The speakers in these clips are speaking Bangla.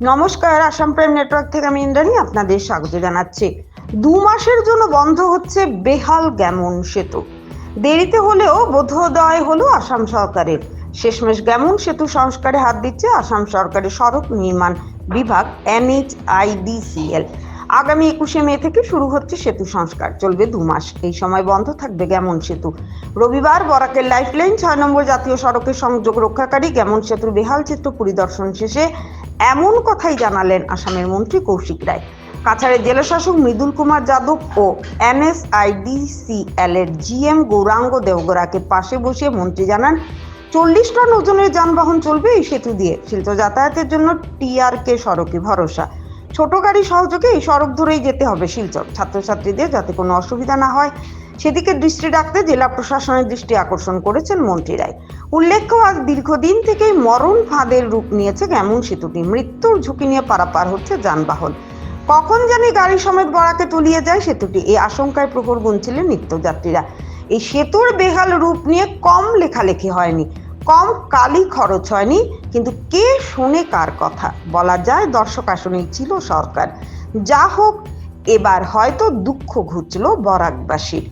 নমস্কার, আসাম প্রাইম নেটওয়ার্ক থেকে আমি ইন্দ্রাণী আপনাদের স্বাগত জানাচ্ছি। 2 মাসের জন্য বন্ধ হচ্ছে বেহাল গ্যামন সেতু। দেরিতে হলেও বোধোদয় হলো আসাম সরকারের। শেষমেশ গ্যামন সেতু সংস্কারে হাত দিচ্ছে আসাম সরকারের সড়ক নির্মাণ বিভাগ NHIDCL। আগামী 21শে মে থেকে শুরু হচ্ছে সেতু সংস্কার, চলবে 2 মাস। এই সময় বন্ধ থাকবে গ্যামন সেতু। রবিবার বরাকের লাইফলাইন 6 নম্বর জাতীয় সড়কের সংযোগ রক্ষাকারী গ্যামন সেতুর বেহাল চিত্র পরিদর্শন শেষে এমন কথাই জানালেন আসামের মন্ত্রী কৌশিক রায়। কাছাড়ের জেলাশাসক মৃদুল কুমার যাদব ও NSIDCL এর GM গৌরাঙ্গ দেওগড়াকে পাশে বসিয়ে মন্ত্রী জানান, 40 টন ওজনের যানবাহন চলবে এই সেতু দিয়ে। শিল্প যাতায়াতের জন্য TRK সড়কে ভরসা। ছোট গাড়ি সহযোগে এই সড়ক ধরেই যেতে হবে শিলচর। ছাত্রছাত্রীদের যাতে কোনো অসুবিধা না হয় সেদিকে দৃষ্টি রাখতে জেলা প্রশাসনের দৃষ্টি আকর্ষণ করেছেন মন্ত্রী রায়। উল্লেখ্য, আজ দীর্ঘদিন থেকেই মরণ ফাঁদের রূপ নিয়েছে গ্যামন সেতুটি। মৃত্যুর ঝুঁকি নিয়ে পারাপার হচ্ছে যানবাহন। কখন জানি গাড়ি সমেত বরাকে তলিয়ে যায় সেতুটি, এই আশঙ্কায় প্রহর গুনছিলেন নিত্যযাত্রীরা। এই সেতুর বেহাল রূপ নিয়ে কম লেখালেখি হয়নি, কম কালি খরচ হয়নি, কিন্তু কে শোনে কার কথা? বলা যায় দর্শক আসনেই ছিল সরকার। যা হোক, এবার হয়তো দুঃখ ঘুচল বরাকবাসীর।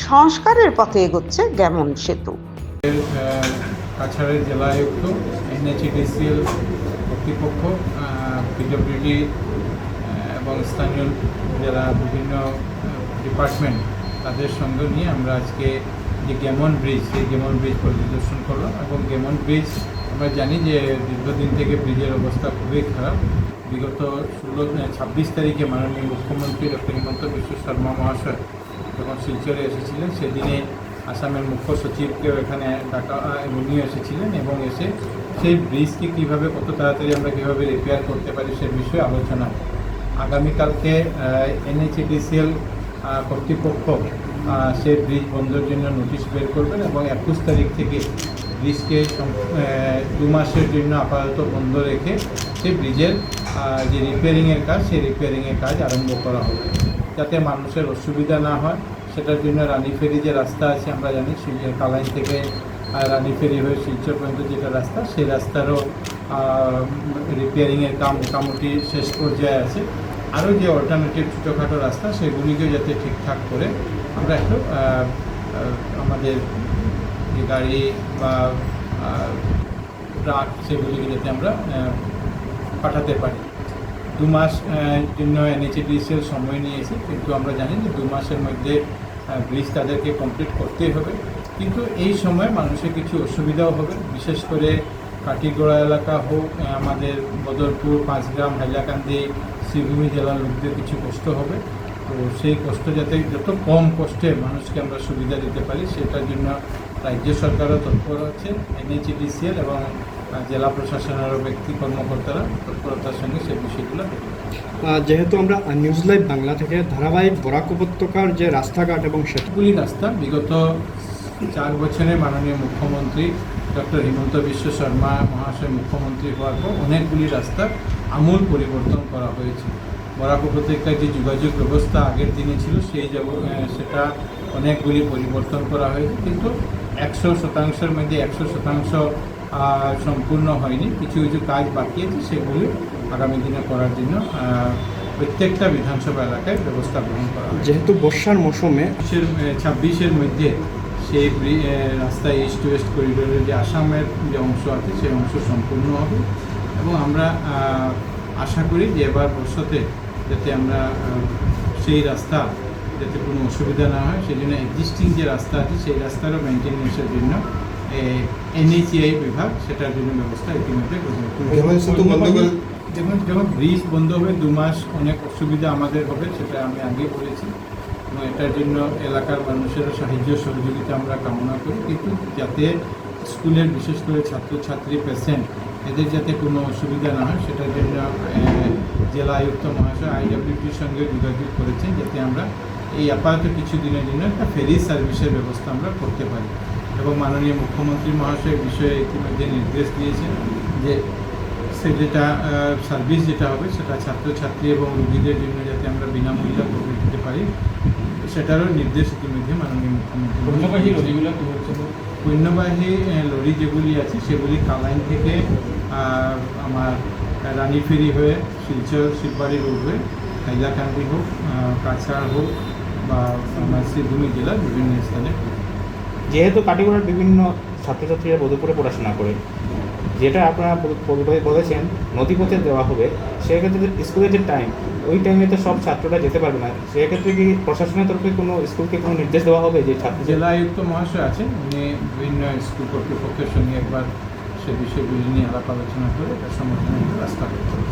সংস্কারের পথে এগোচ্ছে গ্যামন সেতু। কাছাড়ের জেলা আয়ুক্ত, NHIDCL কর্তৃপক্ষ, PWD এবং স্থানীয় যারা বিভিন্ন ডিপার্টমেন্ট তাদের সঙ্গে নিয়ে আমরা আজকে যে গ্যামন ব্রিজ, সেই গ্যামন ব্রিজ পরিদর্শন করলাম। এবং গ্যামন ব্রিজ আমরা জানি যে দীর্ঘদিন থেকে ব্রিজের অবস্থা খুবই খারাপ। বিগত 26 তারিখে মাননীয় মুখ্যমন্ত্রী ডক্টর হিমন্ত বিশ্ব শর্মা মহাশয় যখন শিলচরে এসেছিলেন, সেদিনে আসামের মুখ্য সচিবকেও এখানে ডাকা উনিও এসেছিলেন এবং এসে সেই ব্রিজকে কীভাবে কত তাড়াতাড়ি আমরা কীভাবে রিপেয়ার করতে পারি সে বিষয়ে আলোচনা। আগামীকালকে NHIDCL কর্তৃপক্ষ সেই ব্রিজ বন্ধের জন্য নোটিশ বের করবেন এবং 21 তারিখ থেকে ব্রিজকে 2 মাসের জন্য আপাতত বন্ধ রেখে সেই ব্রিজের যে রিপেয়ারিংয়ের কাজ, সেই রিপেয়ারিংয়ের কাজ আরম্ভ করা হবে যাতে মানুষের অসুবিধা না হয়। সেটার জন্য রানীফেরি যে রাস্তা আছে, আমরা জানি কালাইন থেকে রানীফেরি হয়ে শিলচর পর্যন্ত যেটা রাস্তা, সেই রাস্তারও রিপেয়ারিংয়ের কাম মোটামুটি শেষ পর্যায়ে আছে। আরও যে অল্টারনেটিভ ছোটোখাটো রাস্তা, সেগুলিকেও যাতে ঠিকঠাক করে আমরা একটু আমাদের যে গাড়ি বা ট্রাক সেগুলিকে যাতে আমরা পাঠাতে পারি। 2 মাস জন্য NHIDCL সময় নিয়েছে, কিন্তু আমরা জানি যে 2 মাসের মধ্যে ব্রিজ তাদেরকে কমপ্লিট করতেই হবে। কিন্তু এই সময় মানুষের কিছু অসুবিধাও হবে, বিশেষ করে কাটিগড়া এলাকা হোক, আমাদের বদরপুর, পাঁচগ্রাম, হাইলাকান্দি, শ্রীভূমি জেলার লোকদের কিছু কষ্ট হবে। তো সেই কষ্ট যাতে যত কম কষ্টে মানুষকে আমরা সুবিধা দিতে পারি, সেটার জন্য রাজ্য সরকারও তৎপর আছে। NHIDCL এবং জেলা প্রশাসনেরও ব্যক্তি কর্মকর্তারা তৎপরতার সঙ্গে সেই বিষয়গুলো দেখবে। যেহেতু আমরা নিউজ লাইভ বাংলা থেকে ধারাবাহিক বরাক উপত্যকার যে রাস্তাঘাট এবং সেতুগুলি রাস্তা বিগত 4 বছরে মাননীয় মুখ্যমন্ত্রী ডক্টর হিমন্ত বিশ্ব শর্মা মহাশয় মুখ্যমন্ত্রী হওয়ার পর অনেকগুলি রাস্তার আমূল পরিবর্তন করা হয়েছে। বরাক উপত্যকার যে যোগাযোগ ব্যবস্থা আগের দিনে ছিল, সেটা অনেকগুলি পরিবর্তন করা হয়েছে, কিন্তু 100%-এর মধ্যে 100% সম্পূর্ণ হয়নি। কিছু কিছু কাজ বাকি আছে, সেগুলি আগামী দিনে করার জন্য প্রত্যেকটা বিধানসভা এলাকায় ব্যবস্থা গ্রহণ করা হবে। যেহেতু বর্ষার মৌসুমে 26-এর মধ্যে সেই রাস্তা ইস্ট ওয়েস্ট করিডোরের যে আসামের যে অংশ আছে, সেই অংশ সম্পূর্ণ হবে। এবং আমরা আশা করি যে এবার বর্ষাতে যাতে আমরা সেই রাস্তা যাতে কোনো অসুবিধা না হয়, সেই জন্য এক্সিস্টিং যে রাস্তা আছে সেই রাস্তারও মেনটেন্যান্সের জন্য NHI বিভাগ সেটার জন্য ব্যবস্থা ইতিমধ্যে গ্রহণ করবে। যখন ব্রিজ বন্ধ হবে 2 মাস অনেক অসুবিধা আমাদের হবে, সেটা আমি আগে বলেছি। এবং এটার জন্য এলাকার মানুষেরও সাহায্য সহযোগিতা আমরা কামনা করি, কিন্তু যাতে স্কুলের বিশেষ করে ছাত্রছাত্রী, পেশেন্ট, এদের যাতে কোনো অসুবিধা না হয় সেটার জন্য জেলা আয়ুক্ত মহাশয় IWTর সঙ্গে যোগাযোগ করেছেন, যাতে আমরা এই আপাতত কিছু দিনের জন্য একটা ফেরি সার্ভিসের ব্যবস্থা আমরা করতে পারি। এবং মাননীয় মুখ্যমন্ত্রী মহাশয় বিষয়ে ইতিমধ্যে নির্দেশ দিয়েছেন যে যেটা সার্ভিস যেটা হবে সেটা ছাত্রছাত্রী এবং রোগীদের জন্য যাতে আমরা বিনামূল্যে করে দিতে পারি, সেটারও নির্দেশ ইতিমধ্যে মাননীয় মুখ্যমন্ত্রী। পণ্যবাহী লরি যেগুলি আছে সেগুলি কালাইন থেকে আমার রানীফেরি হয়ে শিলচর শিববাড়ি রোড হয়ে হাইলাকান্দি হোক, কাছাড় হোক বা সিদ্ধুমি জেলার বিভিন্ন স্থানে। যেহেতু কাটিগড়ার বিভিন্ন ছাত্রছাত্রীরা বধুপুরে পড়াশোনা করে, যেটা আপনারা বলেছেন নথিপত্রে দেওয়া হবে, সেক্ষেত্রে স্কুলের যে টাইম, ওই টাইমে তো সব ছাত্ররা যেতে পারবে না। সেক্ষেত্রে কি প্রশাসনের তরফে কোনো স্কুলকে কোনো নির্দেশ দেওয়া হবে যে ছাত্র জেলা আয়ুক্ত মহাশয় আছেন, উনি বিভিন্ন স্কুল কর্তৃপক্ষের সঙ্গে একবার সে বিষয়গুলি নিয়ে আলাপ আলোচনা করে এটা সমাধানের রাস্তা করতে হবে।